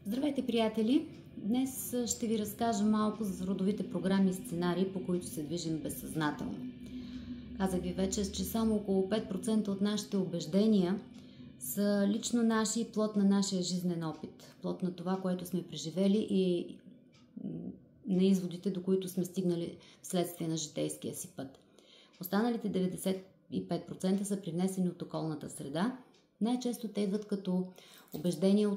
Здравейте, приятели! Днес ще ви разкажа малко за родовите програми и сценарии, по които се движим безсъзнателно. Казах ви вече, че само около 5% от нашите убеждения са лично наши и плод на нашия жизнен опит. Плод на това, което сме преживели и на изводите, до които сме стигнали вследствие на житейския си път. Останалите 95% са привнесени от околната среда. Най-често те идват като убеждения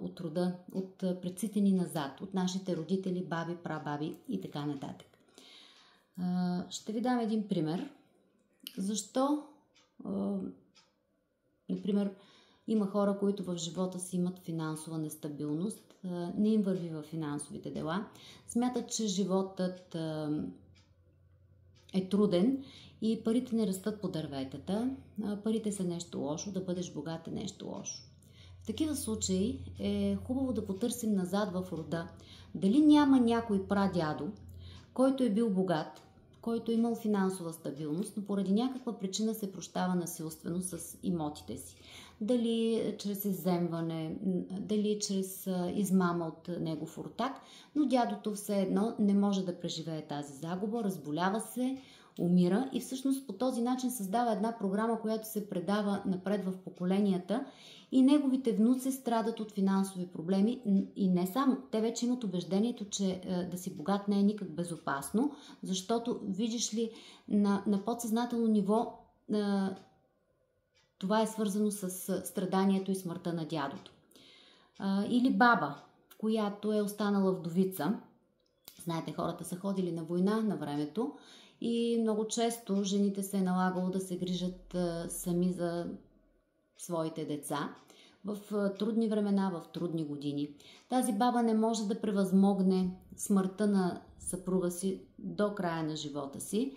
от рода, от предците ни назад, от нашите родители, баби, прабаби и така нататък. Ще ви дам един пример. Защо, например, има хора, които в живота си имат финансова нестабилност, не им върви в финансовите дела, смятат, че животът е труден и парите не растат по дърветата, парите са нещо лошо, да бъдеш богат е нещо лошо. В такива случаи е хубаво да потърсим назад в рода. Дали няма някой прадядо, който е бил богат, който е имал финансова стабилност, но поради някаква причина се прощава насилствено с имотите си. Дали чрез изземване, дали чрез измама от негов ортак, но дядото все едно не може да преживее тази загуба, разболява се, умира и всъщност по този начин създава една програма, която се предава напред в поколенията и неговите внуци страдат от финансови проблеми и не само. Те вече имат убеждението, че да си богат не е никак безопасно, защото видиш ли на подсъзнателно ниво това е свързано с страданието и смъртта на дядото. Или баба, която е останала вдовица. Знаете, хората са ходили на война на времето и много често жените се е налагало да се грижат сами за своите деца в трудни времена, в трудни години. Тази баба не може да превъзмогне смъртта на съпруга си до края на живота си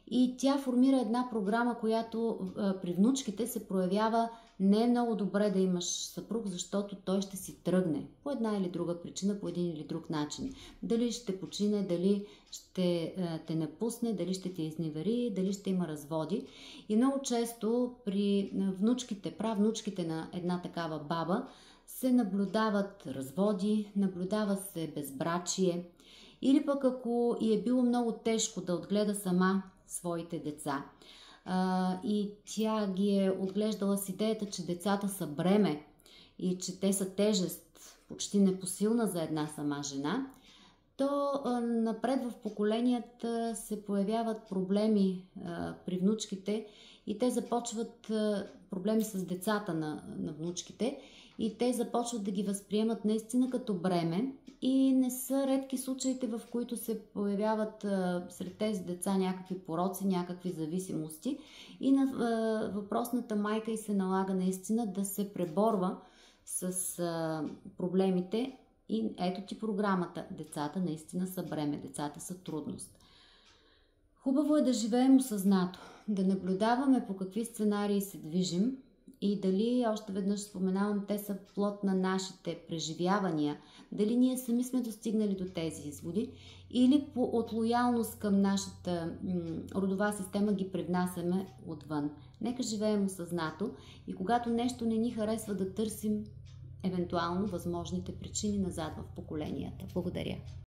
и тя формира една програма, която при внучките се проявява не е много добре да имаш съпруг, защото той ще си тръгне по една или друга причина, по един или друг начин. Дали ще почине, дали ще те напусне, дали ще те изневери, дали ще има разводи. И много често при внучките, правнучките на една такава баба се наблюдават разводи, наблюдава се безбрачие. Или пък ако и е било много тежко да отгледа сама своите деца и тя ги е отглеждала с идеята, че децата са бреме и че те са тежест, почти непосилна за една сама жена, то напред в поколенията се появяват проблеми при внучките и те започват проблеми с децата на внучките и те започват да ги възприемат наистина като бреме и не са редки случаите, в които се появяват сред тези деца някакви пороци, някакви зависимости и на въпросната майка й се налага наистина да се преборва с проблемите и ето ти програмата. Децата наистина са бреме, децата са трудност. Хубаво е да живеем осъзнато, да наблюдаваме по какви сценарии се движим и дали, още веднъж споменавам, те са плод на нашите преживявания, дали ние сами сме достигнали до тези изводи или от лоялност към нашата родова система ги привнасяме отвън. Нека живеем осъзнато и когато нещо не ни харесва, да търсим евентуално възможните причини назад в поколенията. Благодаря.